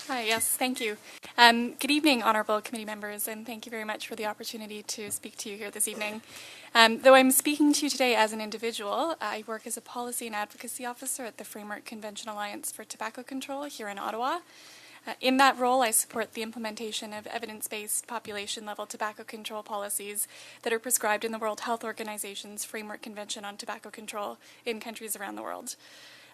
Hi, yes, thank you. Good evening, honourable committee members, and thank you very much for the opportunity to speak to you here this evening. Though I'm speaking to you today as an individual, I work as a policy and advocacy officer at the Framework Convention Alliance for Tobacco Control here in Ottawa. In that role, I support the implementation of evidence-based population-level tobacco control policies that are prescribed in the World Health Organization's Framework Convention on Tobacco Control in countries around the world.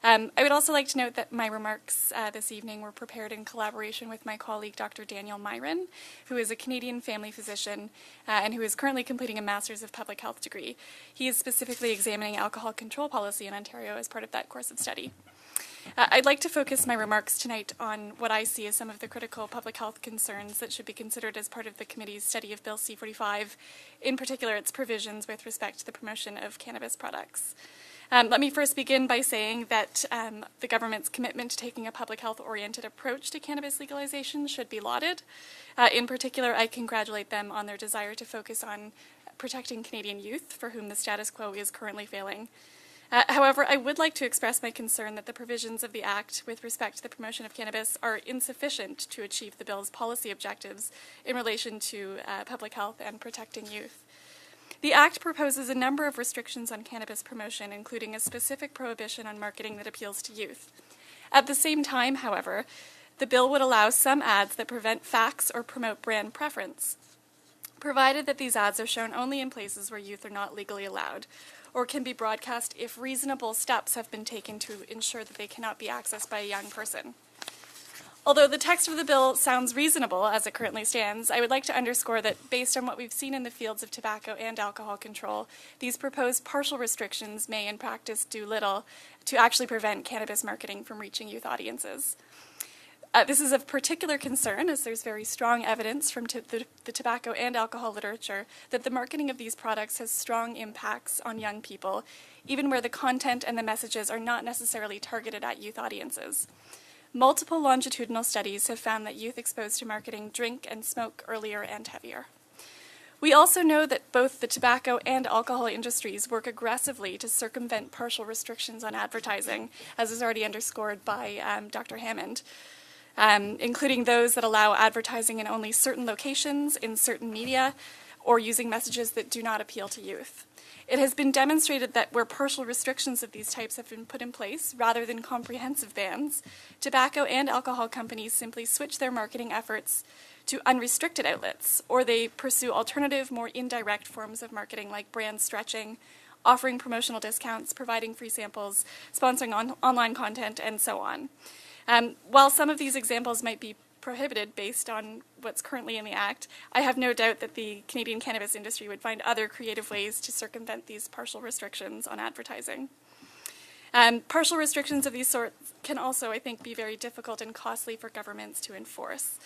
I would also like to note that my remarks this evening were prepared in collaboration with my colleague, Dr. Daniel Myron, who is a Canadian family physician and who is currently completing a Master's of Public Health degree. He is specifically examining alcohol control policy in Ontario as part of that course of study. I'd like to focus my remarks tonight on what I see as some of the critical public health concerns that should be considered as part of the committee's study of Bill C-45, in particular its provisions with respect to the promotion of cannabis products. Let me first begin by saying that the government's commitment to taking a public health-oriented approach to cannabis legalization should be lauded. In particular, I congratulate them on their desire to focus on protecting Canadian youth, for whom the status quo is currently failing. However, I would like to express my concern that the provisions of the Act with respect to the promotion of cannabis are insufficient to achieve the bill's policy objectives in relation to public health and protecting youth. The Act proposes a number of restrictions on cannabis promotion, including a specific prohibition on marketing that appeals to youth. At the same time, however, the bill would allow some ads that prevent facts or promote brand preference, provided that these ads are shown only in places where youth are not legally allowed, or can be broadcast if reasonable steps have been taken to ensure that they cannot be accessed by a young person. Although the text of the bill sounds reasonable as it currently stands, I would like to underscore that based on what we've seen in the fields of tobacco and alcohol control, these proposed partial restrictions may in practice do little to actually prevent cannabis marketing from reaching youth audiences. This is of particular concern as there's very strong evidence from the tobacco and alcohol literature that the marketing of these products has strong impacts on young people, even where the content and the messages are not necessarily targeted at youth audiences. Multiple longitudinal studies have found that youth exposed to marketing drink and smoke earlier and heavier. We also know that both the tobacco and alcohol industries work aggressively to circumvent partial restrictions on advertising, as is already underscored by Dr. Hammond, including those that allow advertising in only certain locations, in certain media, or using messages that do not appeal to youth. It has been demonstrated that where partial restrictions of these types have been put in place, rather than comprehensive bans, tobacco and alcohol companies simply switch their marketing efforts to unrestricted outlets, or they pursue alternative, more indirect forms of marketing like brand stretching, offering promotional discounts, providing free samples, sponsoring online content, and so on. While some of these examples might be prohibited based on what's currently in the Act, I have no doubt that the Canadian cannabis industry would find other creative ways to circumvent these partial restrictions on advertising. Partial restrictions of these sorts can also, I think, be very difficult and costly for governments to enforce.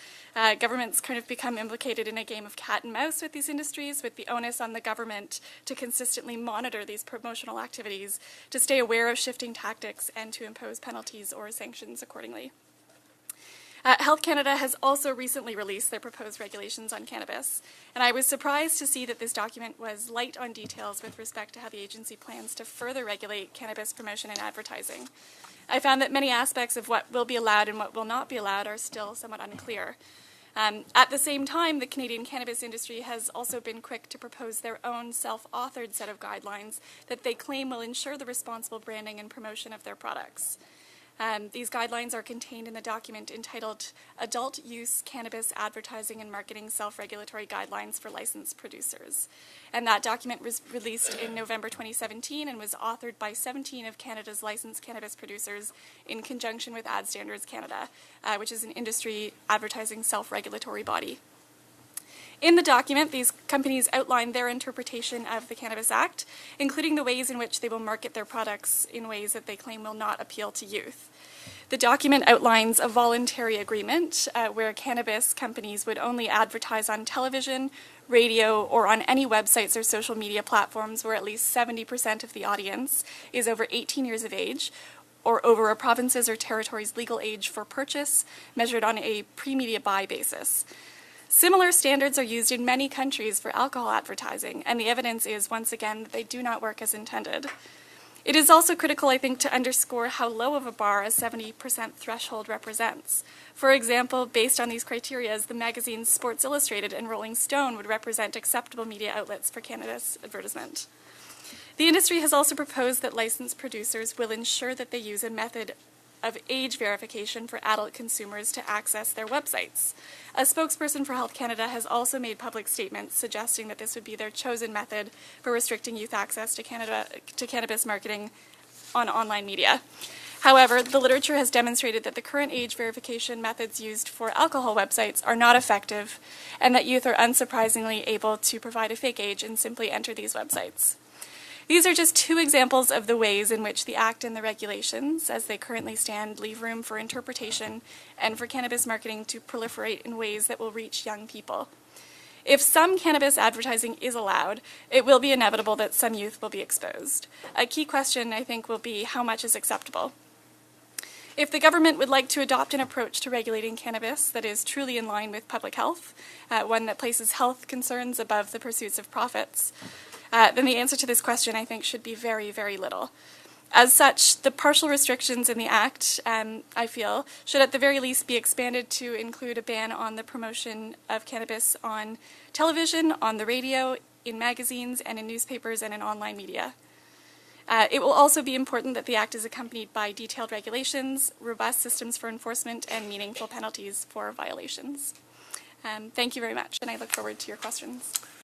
Governments kind of become implicated in a game of cat and mouse with these industries, with the onus on the government to consistently monitor these promotional activities, to stay aware of shifting tactics, and to impose penalties or sanctions accordingly. Health Canada has also recently released their proposed regulations on cannabis, and I was surprised to see that this document was light on details with respect to how the agency plans to further regulate cannabis promotion and advertising. I found that many aspects of what will be allowed and what will not be allowed are still somewhat unclear. At the same time, the Canadian cannabis industry has also been quick to propose their own self-authored set of guidelines that they claim will ensure the responsible branding and promotion of their products. These guidelines are contained in the document entitled Adult Use Cannabis Advertising and Marketing Self-Regulatory Guidelines for Licensed Producers. And that document was released in November 2017 and was authored by 17 of Canada's licensed cannabis producers in conjunction with Ad Standards Canada, which is an industry advertising self-regulatory body. In the document, these companies outline their interpretation of the Cannabis Act, including the ways in which they will market their products in ways that they claim will not appeal to youth. The document outlines a voluntary agreement where cannabis companies would only advertise on television, radio, or on any websites or social media platforms where at least 70% of the audience is over 18 years of age, or over a province's or territory's legal age for purchase, measured on a pre-media buy basis. Similar standards are used in many countries for alcohol advertising, and the evidence is, once again, that they do not work as intended. It is also critical, I think, to underscore how low of a bar a 70% threshold represents. For example, based on these criteria, the magazines Sports Illustrated and Rolling Stone would represent acceptable media outlets for cannabis advertisement. The industry has also proposed that licensed producers will ensure that they use a method of age verification for adult consumers to access their websites. A spokesperson for Health Canada has also made public statements suggesting that this would be their chosen method for restricting youth access to cannabis marketing on online media. However, the literature has demonstrated that the current age verification methods used for alcohol websites are not effective, and that youth are unsurprisingly able to provide a fake age and simply enter these websites. These are just two examples of the ways in which the Act and the regulations, as they currently stand, leave room for interpretation and for cannabis marketing to proliferate in ways that will reach young people. If some cannabis advertising is allowed, it will be inevitable that some youth will be exposed. A key question, I think, will be how much is acceptable. If the government would like to adopt an approach to regulating cannabis that is truly in line with public health, one that places health concerns above the pursuits of profits, then the answer to this question, I think, should be very, very little. As such, the partial restrictions in the Act, I feel, should at the very least be expanded to include a ban on the promotion of cannabis on television, on the radio, in magazines, and in newspapers and in online media. It will also be important that the Act is accompanied by detailed regulations, robust systems for enforcement, and meaningful penalties for violations. Thank you very much, and I look forward to your questions.